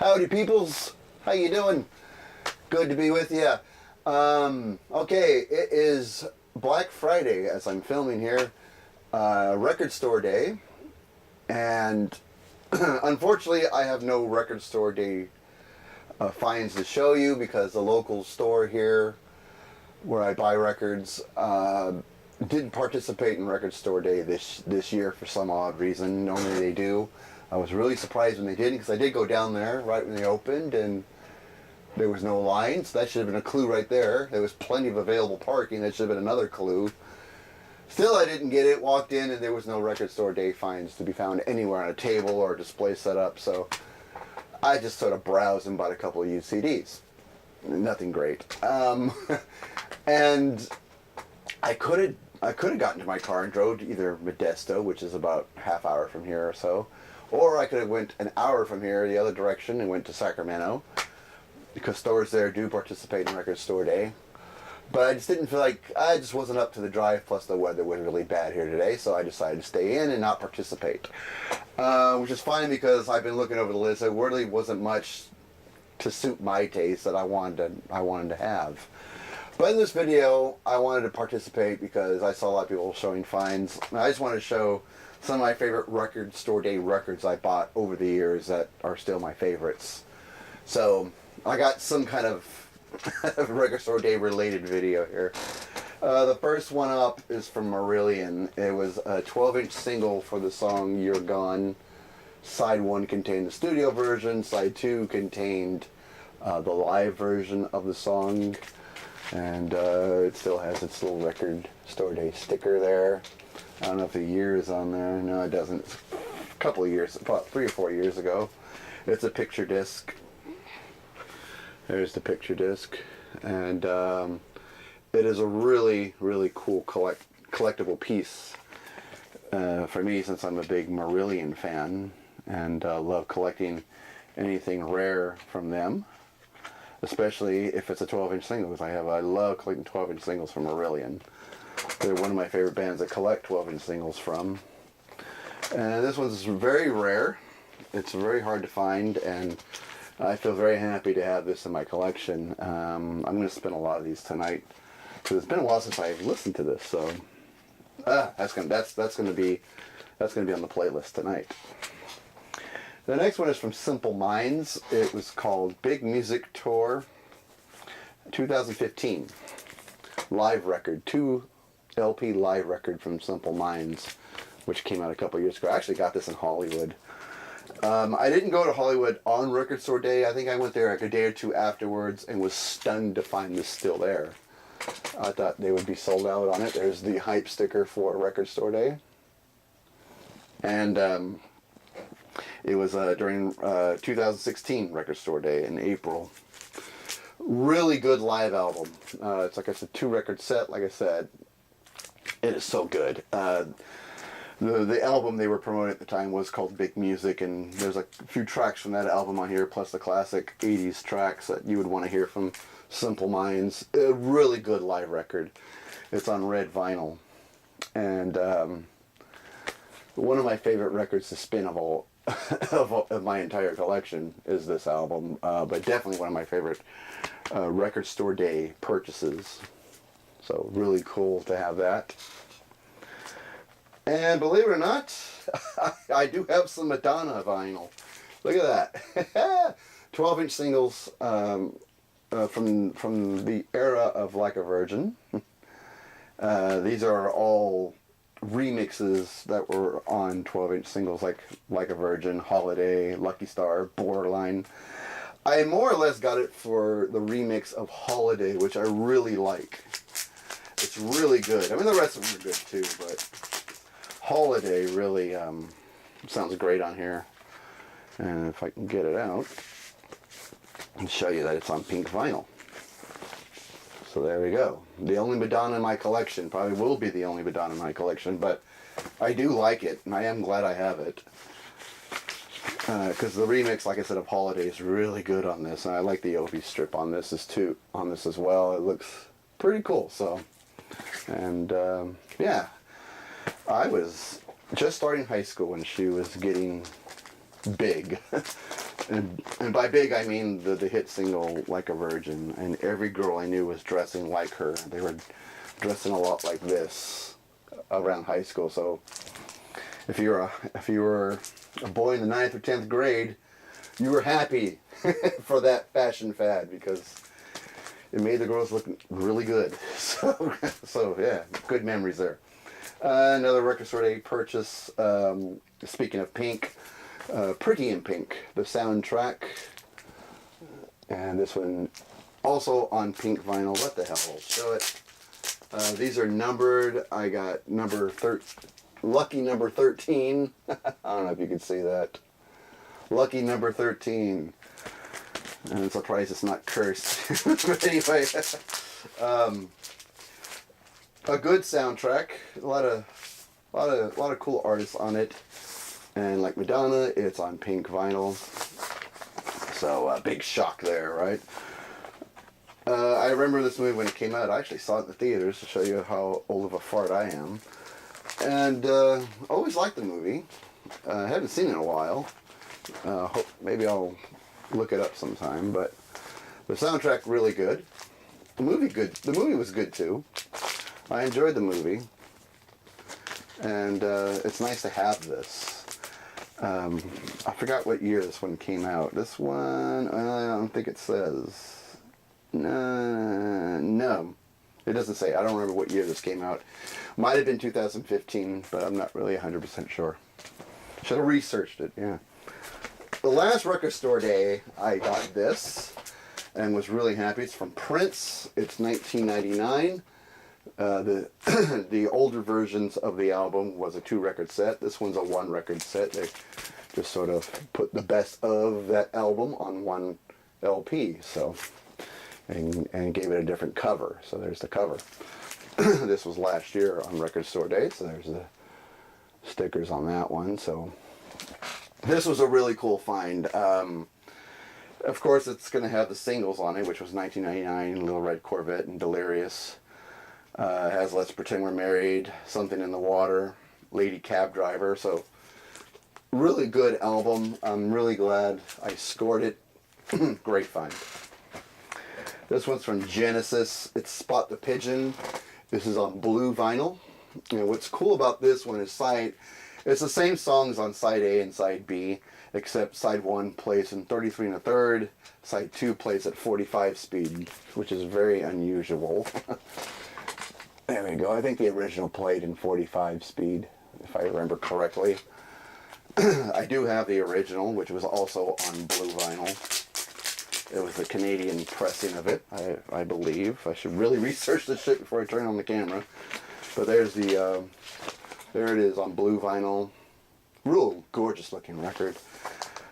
Howdy peoples, how you doing? Good to be with you. Okay, it is Black Friday as I'm filming here, record store day, and unfortunately I have no record store day finds to show you because the local store here where I buy records didn't participate in record store day this year for some odd reason. Normally they do. I was really surprised when they didn't, because I did go down there right when they opened and there was no line, so that should have been a clue right there. There was plenty of available parking. That should have been another clue. Still, I didn't get it. Walked in and there was no record store day finds to be found anywhere on a table or a display set up, so I just sort of browsed and bought a couple of used CDs. Nothing great. And I could have gotten to my car and drove to either Modesto, which is about half hour from here or so, or I could have went an hour from here the other direction and went to Sacramento, because stores there do participate in record store day. But I just didn't feel like, I just wasn't up to the drive, plus the weather was really bad here today, so I decided to stay in and not participate. Which is fine because I've been looking over the list. There really wasn't much to suit my taste that I wanted to have. But in this video, I wanted to participate because I saw a lot of people showing finds. And I just wanted to show some of my favorite record store day records I bought over the years that are still my favorites. So I got some kind of record store day related video here. The first one up is from Marillion. It was a 12-inch single for the song You're Gone. Side 1 contained the studio version. Side 2 contained the live version of the song. And it still has its little record store day sticker there. I don't know if the year is on there. No, it doesn't. It's a couple of years, about 3 or 4 years ago. It's a picture disc. There's the picture disc. And it is a really, really cool collectible piece for me, since I'm a big Marillion fan and love collecting anything rare from them. Especially if it's a 12-inch single, because I love collecting 12-inch singles from Marillion. They're one of my favorite bands that collect 12-inch singles from. And this one's very rare. It's very hard to find, and I feel very happy to have this in my collection. I'm going to spin a lot of these tonight, because it's been a while since I've listened to this. So that's going to be on the playlist tonight. The next one is from Simple Minds. It was called Big Music Tour 2015. Live record. 2 LP live record from Simple Minds, which came out a couple years ago. I actually got this in Hollywood. I didn't go to Hollywood on record store day. I think I went there like a day or two afterwards and was stunned to find this still there. I thought they would be sold out on it. There's the hype sticker for record store day. And it was during 2016 record store day in April. Really good live album. It's like it's a 2-record set, like I said. It is so good. The album they were promoting at the time was called Big Music, and there's a few tracks from that album on here, plus the classic 80s tracks that you would want to hear from Simple Minds. A really good live record. It's on red vinyl. And one of my favorite records to spin of my entire collection is this album, but definitely one of my favorite record store day purchases. So really cool to have that. And believe it or not, I do have some Madonna vinyl. Look at that. 12-inch singles from the era of Like a Virgin. These are all remixes that were on 12-inch singles, like a Virgin, Holiday, Lucky Star, Borderline. I more or less got it for the remix of Holiday, which I really like. It's really good. I mean, the rest of them are good too, but Holiday really sounds great on here. And if I can get it out and show you that it's on pink vinyl. So there we go. The only Madonna in my collection. Probably will be the only Madonna in my collection, but I do like it, and I am glad I have it. Because the remix, like I said, of Holiday is really good on this, and I like the Opie strip on this as well. It looks pretty cool. So, and yeah, I was just starting high school when she was getting big. And by big, I mean the hit single "Like a Virgin," and every girl I knew was dressing like her. They were dressing a lot like this around high school. So if you were a boy in the 9th or 10th grade, you were happy for that fashion fad because it made the girls look really good. So yeah, good memories there. Another record store day purchase. Speaking of Pink, Pretty in Pink, the soundtrack, and this one also on pink vinyl. What the hell? I'll show it. These are numbered. I got lucky number 13. I don't know if you can see that. Lucky number 13. And I'm surprised it's not cursed. But anyway, a good soundtrack. A lot of cool artists on it. And like Madonna, it's on pink vinyl. So big shock there, right? I remember this movie when it came out. I actually saw it in the theaters to show you how old of a fart I am. And always liked the movie. I haven't seen it in a while. Maybe I'll look it up sometime. But the soundtrack really good. The movie good. The movie was good too. I enjoyed the movie. And it's nice to have this. I forgot what year this one came out. This one, I don't think it says. No, it doesn't say. I don't remember what year this came out. Might have been 2015, but I'm not really 100% sure. Should have researched it, yeah. The last record store day, I got this and was really happy. It's from Prince. It's 1999. The older versions of the album was a 2-record set. This one's a 1-record set. They just sort of put the best of that album on one LP, so and gave it a different cover. So there's the cover. This was last year on Record Store Day, so there's the stickers on that one. So this was a really cool find. Of course, it's going to have the singles on it, which was 1999, Little Red Corvette, and Delirious. It has Let's Pretend We're Married, Something in the Water, Lady Cab Driver. So really good album. I'm really glad I scored it. Great find. This one's from Genesis. It's Spot the Pigeon. This is on blue vinyl. And what's cool about this one is it's the same songs on side A and side B, except side 1 plays in 33 1/3, side 2 plays at 45 speed, which is very unusual. There we go. I think the original played in 45 speed, if I remember correctly. I do have the original, which was also on blue vinyl. It was the Canadian pressing of it, I believe. I should really research this shit before I turn on the camera. But there's the, there it is on blue vinyl. Real gorgeous looking record.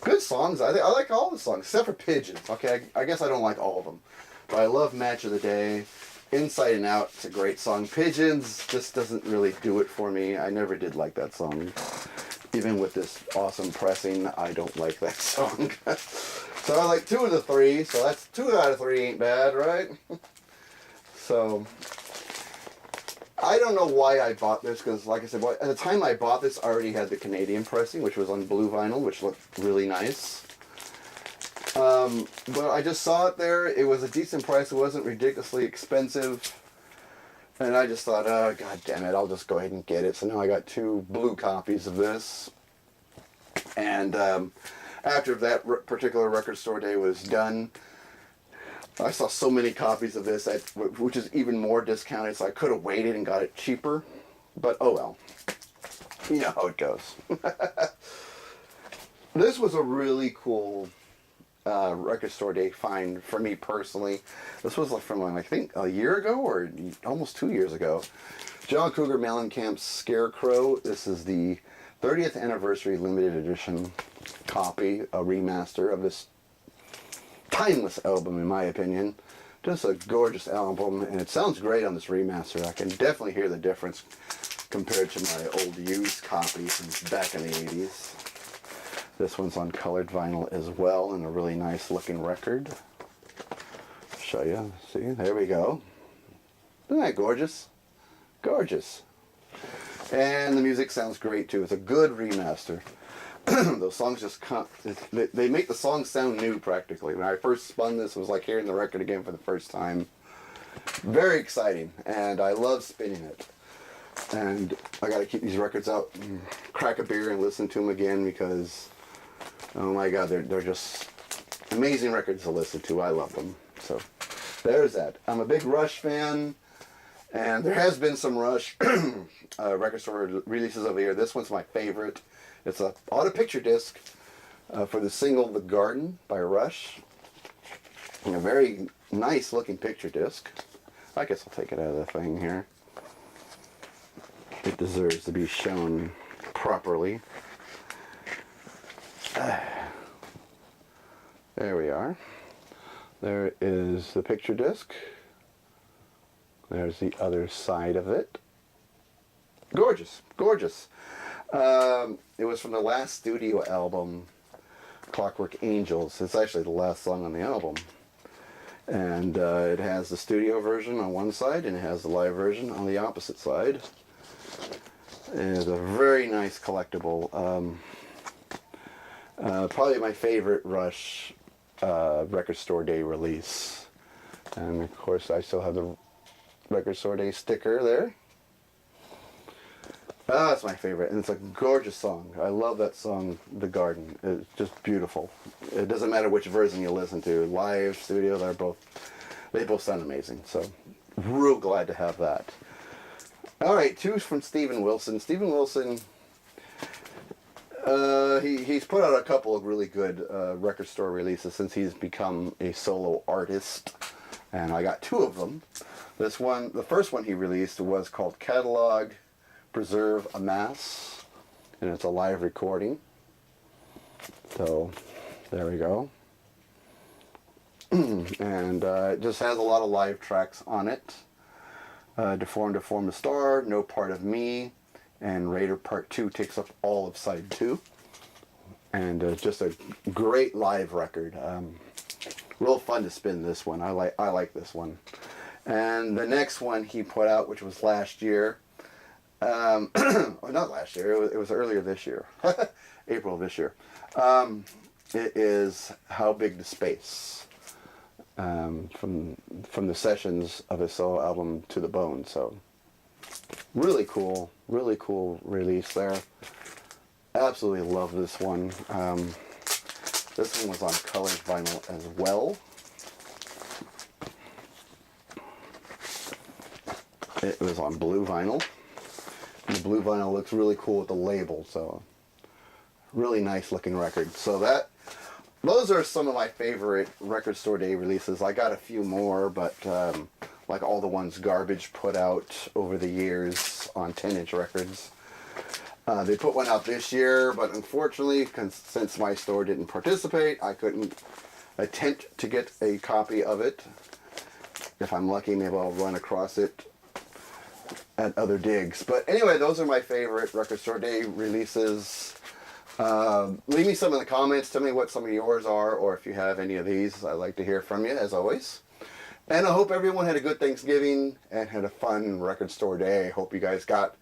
Good songs. I like all the songs, except for Pigeons. Okay, I guess I don't like all of them. But I love Match of the Day. Inside and Out, it's a great song. Pigeons just doesn't really do it for me. I never did like that song. Even with this awesome pressing, I don't like that song. So I like 2 of the 3, so that's 2 out of 3 ain't bad, right? So I don't know why I bought this, because like I said, at the time I bought this, I already had the Canadian pressing, which was on blue vinyl, which looked really nice. But I just saw it there. It was a decent price. It wasn't ridiculously expensive. And I just thought, oh, god damn it, I'll just go ahead and get it. So now I got 2 blue copies of this. And after that particular record store day was done, I saw so many copies of this, which is even more discounted, so I could have waited and got it cheaper. But oh well. You know how it goes. This was a really cool record store day find for me personally. This was from, I think, a year ago or almost 2 years ago. John Cougar Mellencamp's Scarecrow. This is the 30th anniversary limited edition copy, a remaster of this timeless album, in my opinion. Just a gorgeous album, and it sounds great on this remaster. I can definitely hear the difference compared to my old used copy from back in the 80s. This one's on colored vinyl as well, and a really nice looking record. Show you. See, there we go. Isn't that gorgeous? Gorgeous. And the music sounds great too. It's a good remaster. those songs just come, they make the song sound new practically. When I first spun this, it was like hearing the record again for the first time. Very exciting, and I love spinning it. And I got to keep these records out and crack a beer and listen to them again because, oh my God, they're just amazing records to listen to. I love them. So there's that. I'm a big Rush fan, and there has been some Rush record store releases over here. This one's my favorite. It's a auto picture disc for the single "The Garden" by Rush. And a very nice looking picture disc. I guess I'll take it out of the thing here. It deserves to be shown properly. There we are. There is the picture disc. There's the other side of it. Gorgeous, gorgeous. It was from the last studio album, Clockwork Angels. It's actually the last song on the album. And it has the studio version on one side and it has the live version on the opposite side. It is a very nice collectible. Probably my favorite Rush Record Store Day release. And of course I still have the Record Store Day sticker there. That's my favorite, and it's a gorgeous song. I love that song, "The Garden." It's just beautiful. It doesn't matter which version you listen to, live, studio, they both sound amazing. So, real glad to have that. All right, two from Steven Wilson. Steven Wilson, he's put out a couple of really good record store releases since he's become a solo artist, and I got two of them. This one, the first one he released was called Catalog Preserve a Mass, and it's a live recording. So there we go. And it just has a lot of live tracks on it. Deform a Star, No Part of Me, and Raider Part 2 takes up all of side 2. And just a great live record. Real fun to spin this one. I like this one. And the next one he put out, which was last year, well, not last year, it was earlier this year, April of this year. It is How Big the Space, from the sessions of his solo album To the Bone. So really cool release there. Absolutely love this one. This one was on colored vinyl as well. It was on blue vinyl. And the blue vinyl looks really cool with the label, so really nice looking record. So those are some of my favorite Record Store Day releases. I got a few more, but like all the ones Garbage put out over the years on 10-inch records. They put one out this year, but unfortunately, since my store didn't participate, I couldn't attempt to get a copy of it. If I'm lucky, maybe I'll run across it at other digs. But anyway, those are my favorite Record Store Day releases. Leave me some in the comments. Tell me what some of yours are, or if you have any of these. I'd like to hear from you, as always. And I hope everyone had a good Thanksgiving and had a fun Record Store Day. I hope you guys got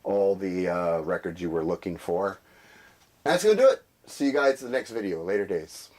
all the records you were looking for. That's going to do it. See you guys in the next video. Later days.